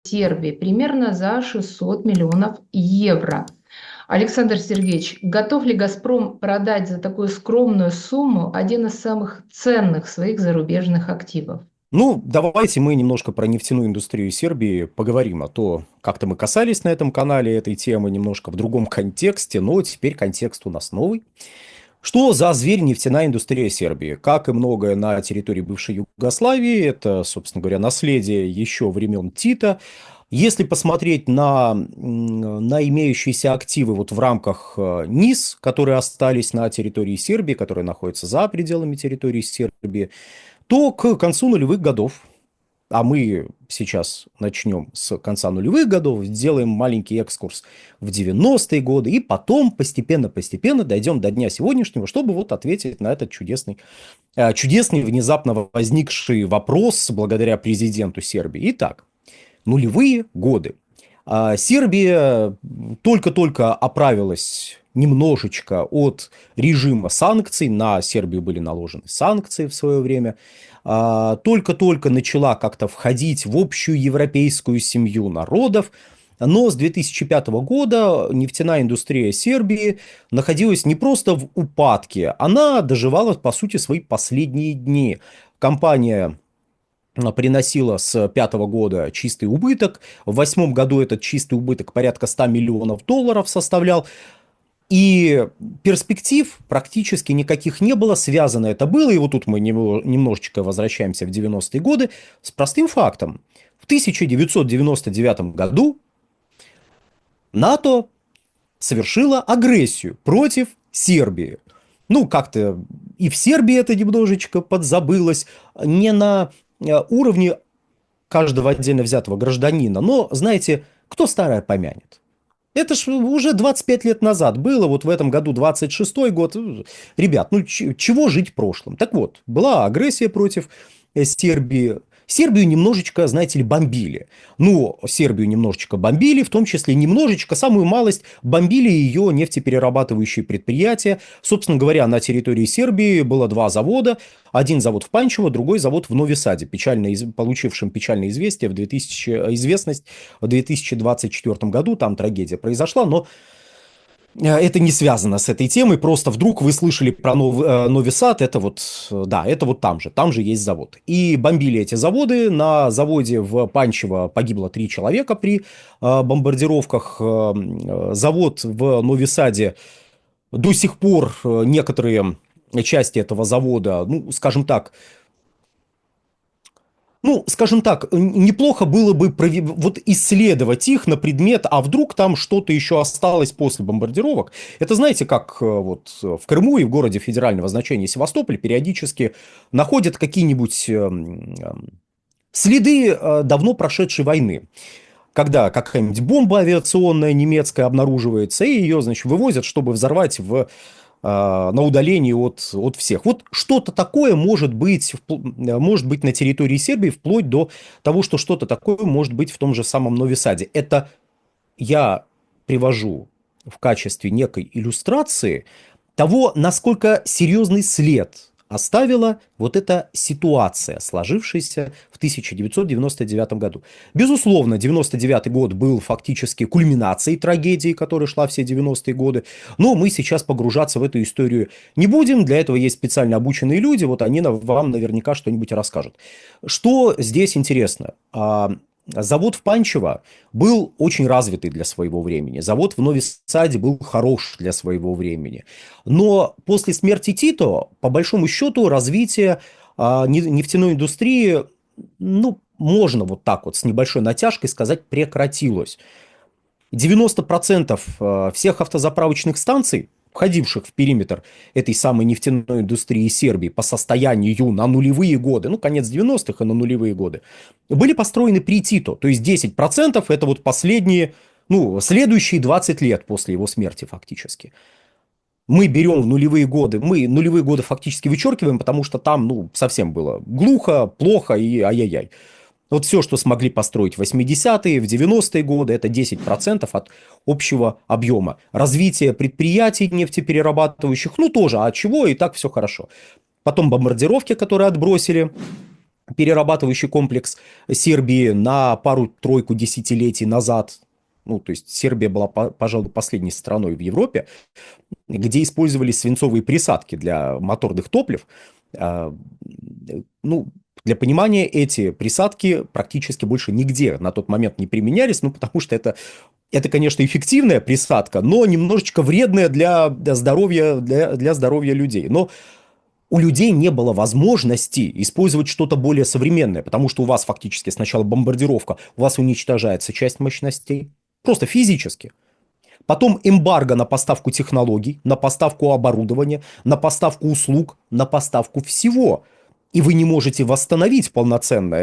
Сербии примерно за 600 миллионов евро. Александр Сергеевич, готов ли «Газпром» продать за такую скромную сумму один из самых ценных своих зарубежных активов? Ну, давайте мы немножко про нефтяную индустрию Сербии поговорим, а то как-то мы касались на этом канале этой темы немножко в другом контексте, но теперь контекст у нас новый. Что за зверь нефтяная индустрия Сербии? Как и многое на территории бывшей Югославии, это, собственно говоря, наследие еще времен Тита. Если посмотреть на имеющиеся активы вот в рамках НИС, которые остались на территории Сербии, которые находятся за пределами территории Сербии, то к концу нулевых годов, а мы сейчас начнем с конца нулевых годов, сделаем маленький экскурс в 90-е годы, и потом постепенно-постепенно дойдем до дня сегодняшнего, чтобы вот ответить на этот чудесный внезапно возникший вопрос благодаря президенту Сербии. Итак, нулевые годы. Сербия только-только оправилась немножечко от режима санкций. На Сербию были наложены санкции в свое время. Только-только начала как-то входить в общую европейскую семью народов. Но с 2005 года нефтяная индустрия Сербии находилась не просто в упадке, она доживала, по сути, свои последние дни. Компания приносила с пятого года чистый убыток. В восьмом году этот чистый убыток порядка 100 миллионов долларов составлял. И перспектив практически никаких не было. Связано это было, и вот тут мы немножечко возвращаемся в 90-е годы, с простым фактом. В 1999 году НАТО совершила агрессию против Сербии. Ну, как-то и в Сербии это немножечко подзабылось, не на уровне каждого отдельно взятого гражданина, но, знаете, кто старое помянет. Это ж уже 25 лет назад было, вот в этом году 26-й год. Ребят, ну чего жить в прошлом? Так вот, была агрессия против Сербии. Сербию немножечко, знаете ли, бомбили. Ну, Сербию немножечко бомбили, в том числе немножечко, самую малость, бомбили ее нефтеперерабатывающие предприятия. Собственно говоря, на территории Сербии было два завода. Один завод в Панчево, другой завод в Нови Саде, получившим печальное известие известность в 2024 году. Там трагедия произошла, но это не связано с этой темой, просто вдруг вы слышали про Нови Сад, это вот, да, это вот там же есть завод. И бомбили эти заводы, на заводе в Панчево погибло 3 человека при бомбардировках, завод в Нови Саде до сих пор некоторые части этого завода, ну, скажем так, неплохо было бы вот исследовать их на предмет, а вдруг там что-то еще осталось после бомбардировок. Это знаете, как вот в Крыму и в городе федерального значения Севастополь периодически находят какие-нибудь следы давно прошедшей войны. Когда какая-нибудь бомба авиационная немецкая обнаруживается, и ее, значит, вывозят, чтобы взорвать на удалении от всех. Вот что-то такое может быть на территории Сербии, вплоть до того, что что-то такое может быть в том же самом Нови Саде. Это я привожу в качестве некой иллюстрации того, насколько серьезный след оставила вот эта ситуация, сложившаяся в 1999 году. Безусловно, 1999 год был фактически кульминацией трагедии, которая шла все 90-е годы, но мы сейчас погружаться в эту историю не будем, для этого есть специально обученные люди, вот они вам наверняка что-нибудь расскажут. Что здесь интересно? Завод в Панчево был очень развитый для своего времени. Завод в Нови Саде был хорош для своего времени. Но после смерти Тито, по большому счету, развитие нефтяной индустрии, ну, можно вот так вот с небольшой натяжкой сказать, прекратилось. 90% всех автозаправочных станций, входивших в периметр этой самой нефтяной индустрии Сербии по состоянию на нулевые годы, ну, конец 90-х и на нулевые годы, были построены при Тито. То есть 10% это вот последние, ну, следующие 20 лет после его смерти фактически. Мы берем мы нулевые годы фактически вычеркиваем, потому что там, ну, совсем было глухо, плохо и ай-яй-яй. Вот все, что смогли построить в 80-е, в 90-е годы, это 10% от общего объема. Развитие предприятий нефтеперерабатывающих, ну тоже, а чего, и так все хорошо. Потом бомбардировки, которые отбросили перерабатывающий комплекс Сербии на пару-тройку десятилетий назад. Ну, то есть Сербия была, пожалуй, последней страной в Европе, где использовались свинцовые присадки для моторных топлив. А, Ну, для понимания, эти присадки практически больше нигде на тот момент не применялись, ну, потому что это, конечно, эффективная присадка, но немножечко вредная для здоровья, для здоровья людей. Но у людей не было возможности использовать что-то более современное, потому что у вас фактически сначала бомбардировка, у вас уничтожается часть мощностей, просто физически. Потом эмбарго на поставку технологий, на поставку оборудования, на поставку услуг, на поставку всего. И вы не можете восстановить полноценно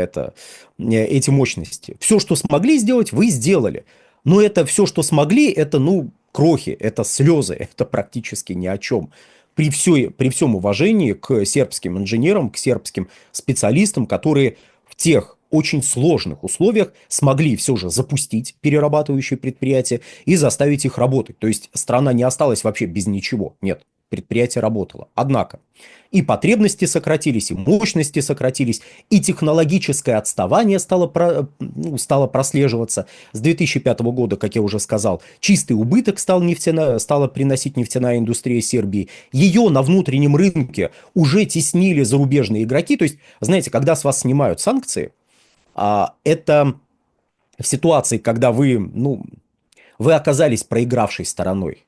эти мощности. Все, что смогли сделать, вы сделали. Но это все, что смогли, это, ну, крохи, это слезы, это практически ни о чем. При всем уважении к сербским инженерам, к сербским специалистам, которые в тех очень сложных условиях смогли все же запустить перерабатывающие предприятия и заставить их работать. То есть страна не осталась вообще без ничего. Нет, предприятие работало. Однако и потребности сократились, и мощности сократились, и технологическое отставание стало прослеживаться. С 2005 года, как я уже сказал, чистый убыток стала приносить нефтяная индустрия Сербии. Ее на внутреннем рынке уже теснили зарубежные игроки. То есть, знаете, когда с вас снимают санкции, это в ситуации, когда вы оказались проигравшей стороной,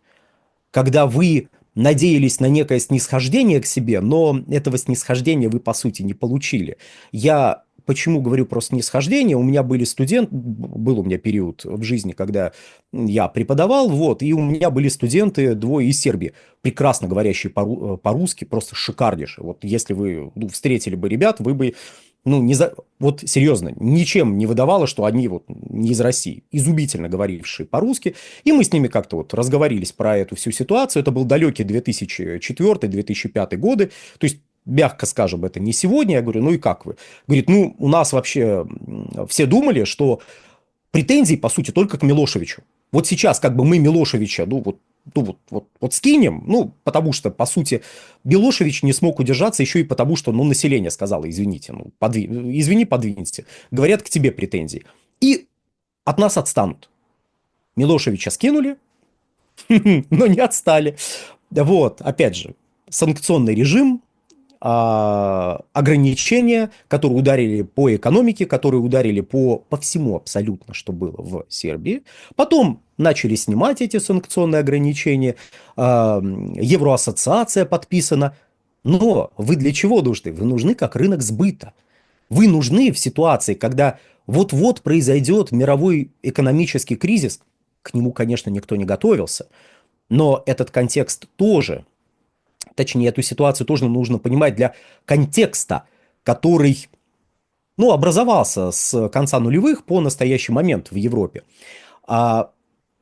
когда вы надеялись на некое снисхождение к себе, но этого снисхождения вы, по сути, не получили. Я почему говорю про снисхождение? У меня был у меня период в жизни, когда я преподавал, вот, и у меня были студенты, двое из Сербии, прекрасно говорящие по-русски, просто шикарнейшие. Вот если вы встретили бы ребят, вы бы вот серьезно, ничем не выдавало, что они вот не из России, изумительно говорившие по-русски, и мы с ними как-то вот разговорились про эту всю ситуацию, это был далекий 2004-2005 годы, то есть, мягко скажем, это не сегодня, я говорю, ну и как вы? Говорит, ну, у нас вообще все думали, что претензий, по сути, только к Милошевичу. Вот сейчас как бы мы Милошевича, вот скинем, потому что, по сути, Милошевич не смог удержаться еще и потому, что, население сказало, извините, извини, подвинься. Говорят, к тебе претензии. И от нас отстанут. Милошевича скинули, но не отстали. Вот, опять же, санкционный режим, ограничения, которые ударили по экономике, которые ударили по всему абсолютно, что было в Сербии. Потом начали снимать эти санкционные ограничения, Евроассоциация подписана. Но вы для чего нужны? Вы нужны как рынок сбыта. Вы нужны в ситуации, когда вот-вот произойдет мировой экономический кризис. К нему, конечно, никто не готовился. Но этот контекст тоже, точнее, эту ситуацию тоже нужно понимать для контекста, который, образовался с конца нулевых по настоящий момент в Европе. А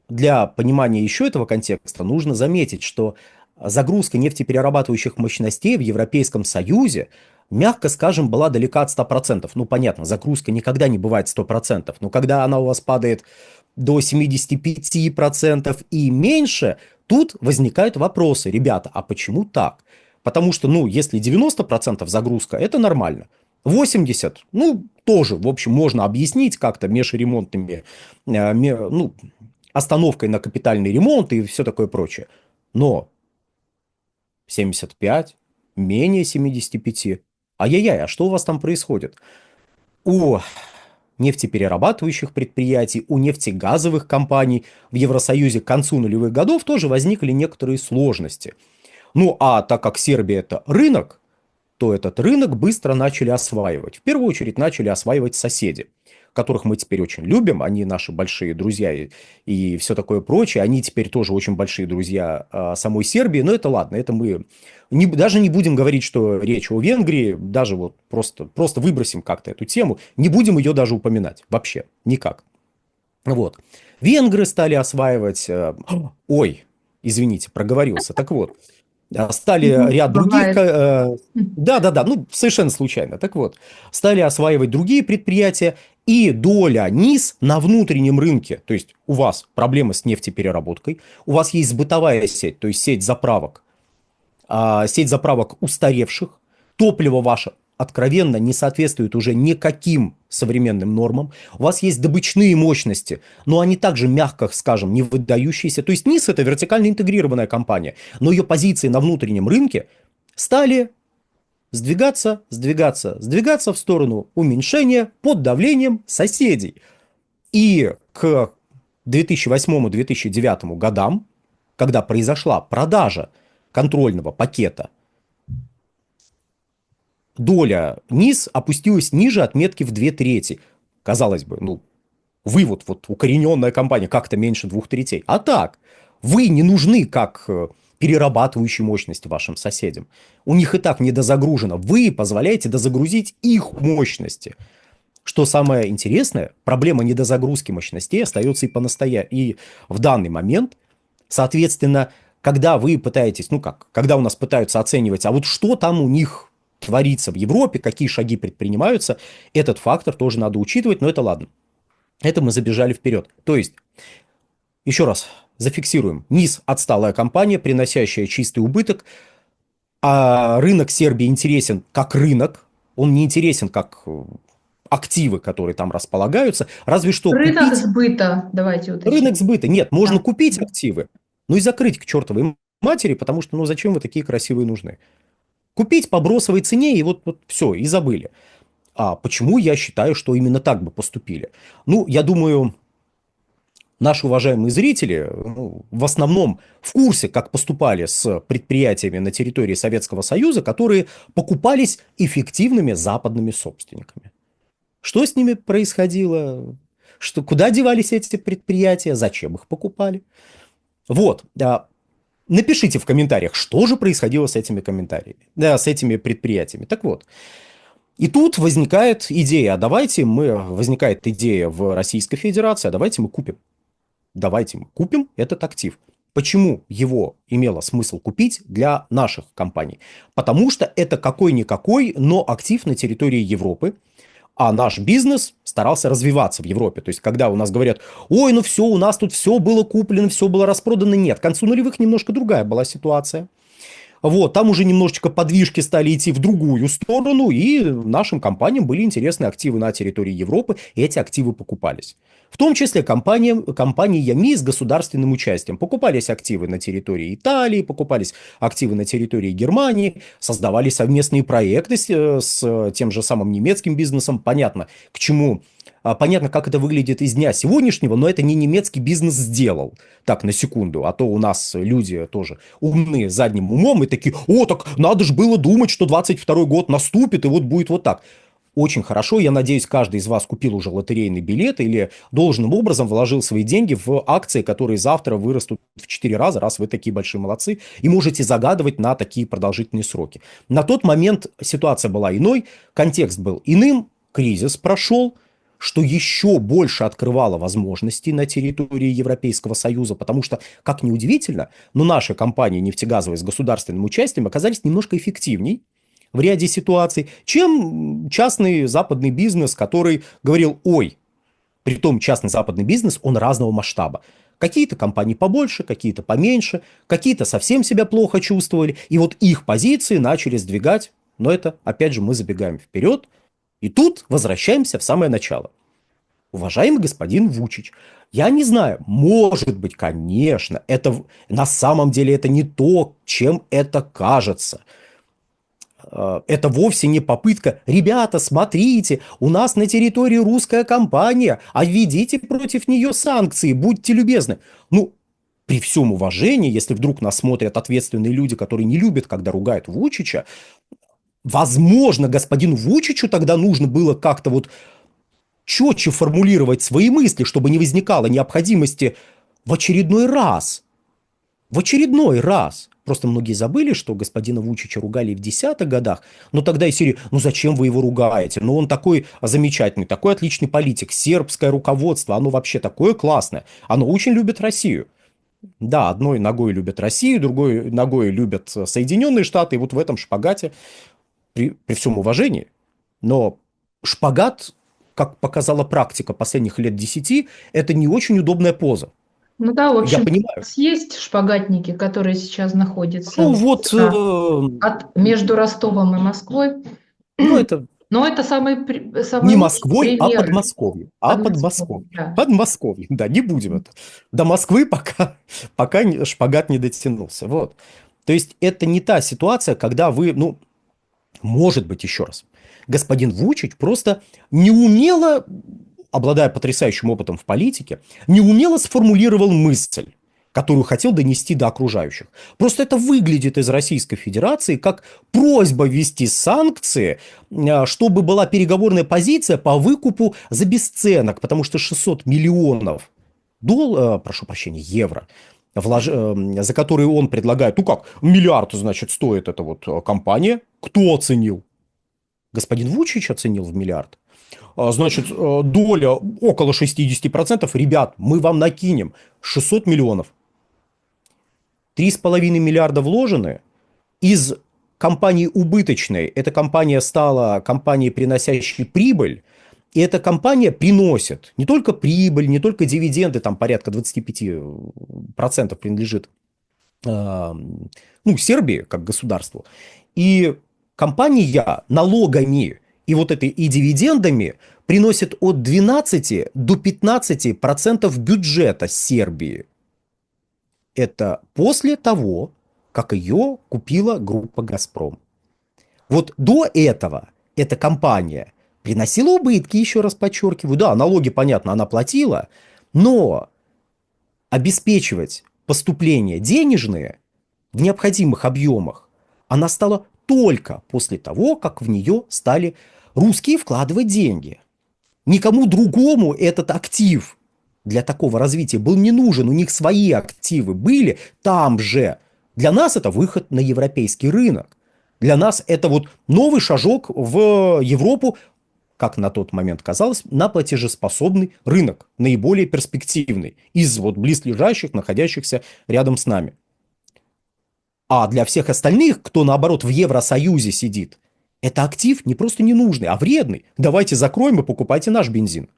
для понимания еще этого контекста нужно заметить, что загрузка нефтеперерабатывающих мощностей в Европейском Союзе, мягко скажем, была далека от 100%. Ну, понятно, загрузка никогда не бывает 100%, но когда она у вас падает до 75% и меньше, тут возникают вопросы. Ребята, а почему так? Потому что, если 90% загрузка, это нормально. 80%, тоже, в общем, можно объяснить как-то межремонтными, остановкой на капитальный ремонт и все такое прочее. Но 75, менее 75. Ай-яй-яй, а что у вас там происходит? У нефтеперерабатывающих предприятий, у нефтегазовых компаний в Евросоюзе к концу нулевых годов тоже возникли некоторые сложности. А так как Сербия это рынок, то этот рынок быстро начали осваивать. В первую очередь начали осваивать соседи, которых мы теперь очень любим, они наши большие друзья и все такое прочее, они теперь тоже очень большие друзья самой Сербии, но это ладно, это мы даже не будем говорить, что речь о Венгрии, даже вот просто выбросим как-то эту тему, не будем ее даже упоминать, вообще, никак. Вот. Венгры стали осваивать, ой, извините, проговорился, так вот, стали ряд других, Бывает. да, совершенно случайно. Так вот, стали осваивать другие предприятия, и доля низ на внутреннем рынке, то есть у вас проблемы с нефтепереработкой, у вас есть сбытовая сеть, то есть сеть заправок устаревших, топливо ваше откровенно не соответствует уже никаким современным нормам. У вас есть добычные мощности, но они также, мягко скажем, не выдающиеся. То есть НИС – это вертикально интегрированная компания, но ее позиции на внутреннем рынке стали сдвигаться в сторону уменьшения под давлением соседей. И к 2008-2009 годам, когда произошла продажа контрольного пакета, доля НИС опустилась ниже отметки в 2/3. Казалось бы, ну, вы вот укорененная компания, как-то меньше 2/3. А так, вы не нужны как перерабатывающие мощности вашим соседям. У них и так недозагружено. Вы позволяете дозагрузить их мощности. Что самое интересное, проблема недозагрузки мощностей остается и в данный момент. Соответственно, когда вы пытаетесь, ну как, когда у нас пытаются оценивать, а вот что там у них творится в Европе, какие шаги предпринимаются, этот фактор тоже надо учитывать, но это ладно. Это мы забежали вперед. То есть, еще раз зафиксируем. НИС – отсталая компания, приносящая чистый убыток, а рынок Сербии интересен как рынок, он не интересен как активы, которые там располагаются, разве что Рынок купить сбыта, давайте уточним. рынок сбыта. Нет, можно Да. купить активы, но и закрыть к чертовой матери, потому что, ну, зачем вы такие красивые нужны? Купить по бросовой цене, и вот все, и забыли. А почему я считаю, что именно так бы поступили? Ну, я думаю, наши уважаемые зрители, ну, в основном в курсе, как поступали с предприятиями на территории Советского Союза, которые покупались эффективными западными собственниками. Что с ними происходило? Куда девались эти предприятия? Зачем их покупали? Вот. Напишите в комментариях, что же происходило с этими комментариями, да, с этими предприятиями. Так вот, и тут возникает идея, возникает идея в Российской Федерации, давайте мы купим этот актив. Почему его имело смысл купить для наших компаний? Потому что это какой-никакой, но актив на территории Европы, а наш бизнес старался развиваться в Европе. То есть, когда у нас говорят, ой, ну все, у нас тут все было куплено, все было распродано, нет. К концу нулевых немножко другая была ситуация. Вот, там уже немножечко подвижки стали идти в другую сторону, и нашим компаниям были интересны активы на территории Европы, и эти активы покупались. В том числе компаниями с государственным участием. Покупались активы на территории Италии, покупались активы на территории Германии, создавались совместные проекты с тем же самым немецким бизнесом. Понятно, к чему. Понятно, как это выглядит из дня сегодняшнего, но это не немецкий бизнес сделал. Так, на секунду. А то у нас люди тоже умные задним умом и такие, о, так надо же было думать, что 22-й год наступит и вот будет вот так. Очень хорошо. Я надеюсь, каждый из вас купил уже лотерейный билет или должным образом вложил свои деньги в акции, которые завтра вырастут в 4 раза, раз вы такие большие молодцы, и можете загадывать на такие продолжительные сроки. На тот момент ситуация была иной, контекст был иным, кризис прошел, что еще больше открывало возможности на территории Европейского Союза, потому что, как ни удивительно, но наши компании нефтегазовые с государственным участием оказались немножко эффективней в ряде ситуаций, чем частный западный бизнес, который говорил, ой, притом частный западный бизнес, он разного масштаба. Какие-то компании побольше, какие-то поменьше, какие-то совсем себя плохо чувствовали, и вот их позиции начали сдвигать, но это, опять же, мы забегаем вперед, и тут возвращаемся в самое начало. Уважаемый господин Вучич, я не знаю, может быть, конечно, это на самом деле это не то, чем это кажется. Это вовсе не попытка, ребята, смотрите, у нас на территории русская компания, а введите против нее санкции, будьте любезны. Ну, при всем уважении, если вдруг нас смотрят ответственные люди, которые не любят, когда ругают Вучича, возможно, господину Вучичу тогда нужно было как-то вот четче формулировать свои мысли, чтобы не возникало необходимости в очередной раз. Просто многие забыли, что господина Вучича ругали и в 10-х годах, но тогда из серии, ну зачем вы его ругаете? Ну он такой замечательный, такой отличный политик, сербское руководство, оно вообще такое классное, оно очень любит Россию. Да, одной ногой любят Россию, другой ногой любят Соединенные Штаты, и вот в этом шпагате, при всем уважении, но шпагат, как показала практика последних лет 10, это не очень удобная поза. Ну да, в Я общем, у понимаю. нас есть шпагатники, которые сейчас находятся Ну вот, между Ростовом и Москвой. Ну, это Но это не самые лучшие Москвой, а примеры Подмосковьем. А Подмосковья. Подмосковьем. Да. Подмосковьем, да, не будем это. До Москвы пока шпагат не дотянулся. Вот. То есть это не та ситуация, когда вы, ну, может быть, еще раз, господин Вучич просто неумело, обладая потрясающим опытом в политике, неумело сформулировал мысль, которую хотел донести до окружающих. Просто это выглядит из Российской Федерации как просьба ввести санкции, чтобы была переговорная позиция по выкупу за бесценок, потому что 600 миллионов прошу прощения, евро, за которые он предлагает, ну как, миллиард, значит, стоит эта вот компания. Кто оценил? Господин Вучич оценил в миллиард. Значит, доля около 60%. Ребят, мы вам накинем 600 миллионов. 3,5 миллиарда вложены. Из компании убыточной эта компания стала компанией, приносящей прибыль. И эта компания приносит не только прибыль, не только дивиденды, там порядка 25% принадлежит ну, Сербии как государству. И компания налогами и вот этой и дивидендами приносит от 12 до 15% бюджета Сербии. Это после того, как ее купила группа «Газпром». Вот до этого эта компания приносила убытки, еще раз подчеркиваю. Да, налоги, понятно, она платила, но обеспечивать поступления денежные в необходимых объемах она стала только после того, как в нее стали русские вкладывать деньги. Никому другому этот актив для такого развития был не нужен. У них свои активы были там же. Для нас это выход на европейский рынок. Для нас это вот новый шажок в Европу, как на тот момент казалось, на платежеспособный рынок, наиболее перспективный из вот близлежащих, находящихся рядом с нами. А для всех остальных, кто наоборот в Евросоюзе сидит, это актив не просто ненужный, а вредный. Давайте закроем и покупайте наш бензин.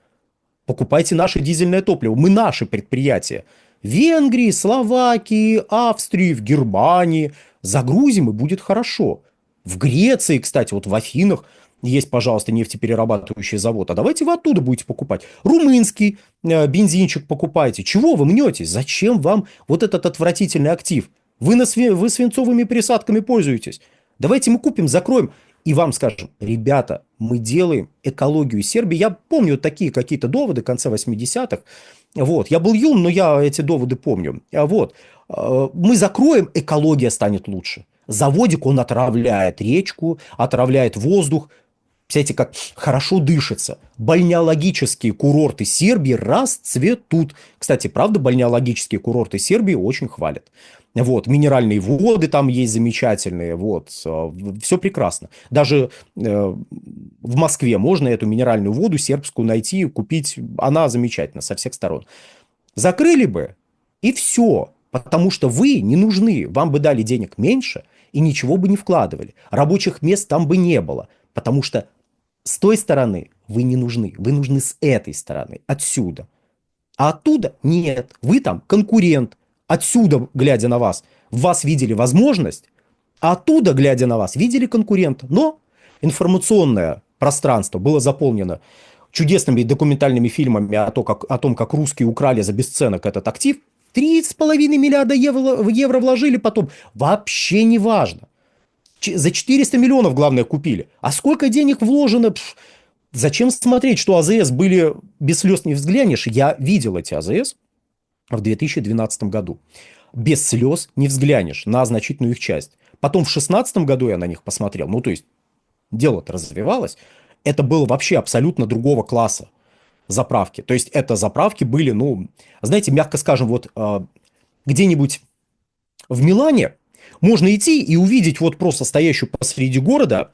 Покупайте наше дизельное топливо. Мы наши предприятия. В Венгрии, Словакии, Австрии, в Германии. Загрузим, и будет хорошо. В Греции, кстати, вот в Афинах есть, пожалуйста, нефтеперерабатывающий завод. А давайте вы оттуда будете покупать. Румынский бензинчик покупайте. Чего вы мнетесь? Зачем вам вот этот отвратительный актив? Вы свинцовыми присадками пользуетесь. Давайте мы купим, закроем. И вам скажем, ребята, мы делаем экологию Сербии. Я помню такие какие-то доводы конца 80-х. Вот. Я был юн, но я эти доводы помню. Вот. Мы закроем, экология станет лучше. Заводик, он отравляет речку, отравляет воздух. Представляете, как хорошо дышится. Бальнеологические курорты Сербии расцветут. Кстати, правда, бальнеологические курорты Сербии очень хвалят. Вот, минеральные воды там есть замечательные, вот, все прекрасно. Даже в Москве можно эту минеральную воду сербскую найти, купить, она замечательна со всех сторон. Закрыли бы, и все, потому что вы не нужны, вам бы дали денег меньше, и ничего бы не вкладывали. Рабочих мест там бы не было, потому что с той стороны вы не нужны, вы нужны с этой стороны, отсюда. А оттуда нет, вы там конкурент. Отсюда, глядя на вас, в вас видели возможность, а оттуда, глядя на вас, видели конкурента. Но информационное пространство было заполнено чудесными документальными фильмами о том, как русские украли за бесценок этот актив. 3,5 миллиарда евро вложили потом. Вообще не важно. За 400 миллионов, главное, купили. А сколько денег вложено? Зачем смотреть, что АЗС были без слез не взглянешь? Я видел эти АЗС в 2012 году. Без слез не взглянешь на значительную их часть. Потом в 2016 году я на них посмотрел. Ну, то есть, дело-то развивалось. Это было вообще абсолютно другого класса заправки. То есть, это заправки были, ну, знаете, мягко скажем, вот где-нибудь в Милане можно идти и увидеть вот просто стоящую посреди города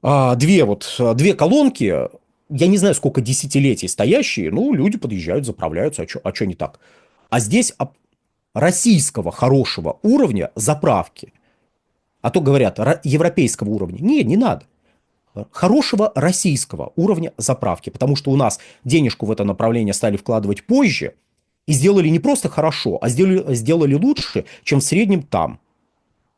две колонки, я не знаю, сколько десятилетий стоящие, ну, люди подъезжают, заправляются, а что не так? А здесь российского хорошего уровня заправки. А то говорят, европейского уровня. Нет, не надо. Хорошего российского уровня заправки. Потому что у нас денежку в это направление стали вкладывать позже. И сделали не просто хорошо, а сделали лучше, чем в среднем там.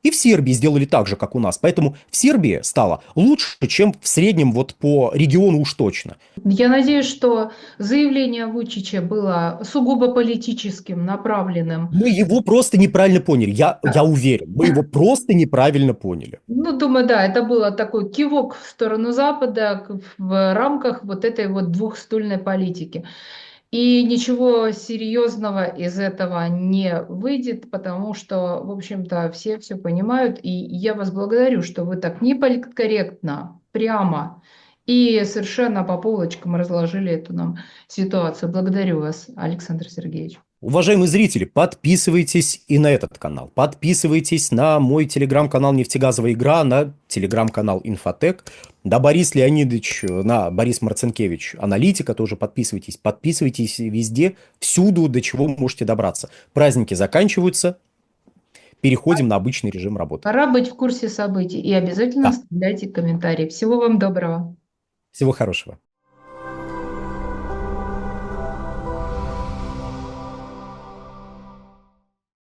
И в Сербии сделали так же, как у нас. Поэтому в Сербии стало лучше, чем в среднем вот по региону уж точно. Я надеюсь, что заявление Вучича было сугубо политическим, направленным. Мы его просто неправильно поняли. Я уверен, мы его просто неправильно поняли. Ну, думаю, да, это было такой кивок в сторону Запада в рамках вот этой вот двухстульной политики. И ничего серьезного из этого не выйдет, потому что, в общем-то, все понимают. И я вас благодарю, что вы так неполиткорректно, прямо и совершенно по полочкам разложили эту нам ситуацию. Благодарю вас, Александр Сергеевич. Уважаемые зрители, подписывайтесь и на этот канал. Подписывайтесь на мой телеграм-канал «Нефтегазовая игра», на телеграм-канал «Инфотек». Да, Борис Леонидович, на Борис Марцинкевич, аналитика, тоже подписывайтесь. Подписывайтесь везде, всюду, до чего можете добраться. Праздники заканчиваются, переходим на обычный режим работы. Пора быть в курсе событий и обязательно Да, оставляйте комментарии. Всего вам доброго. всего хорошего.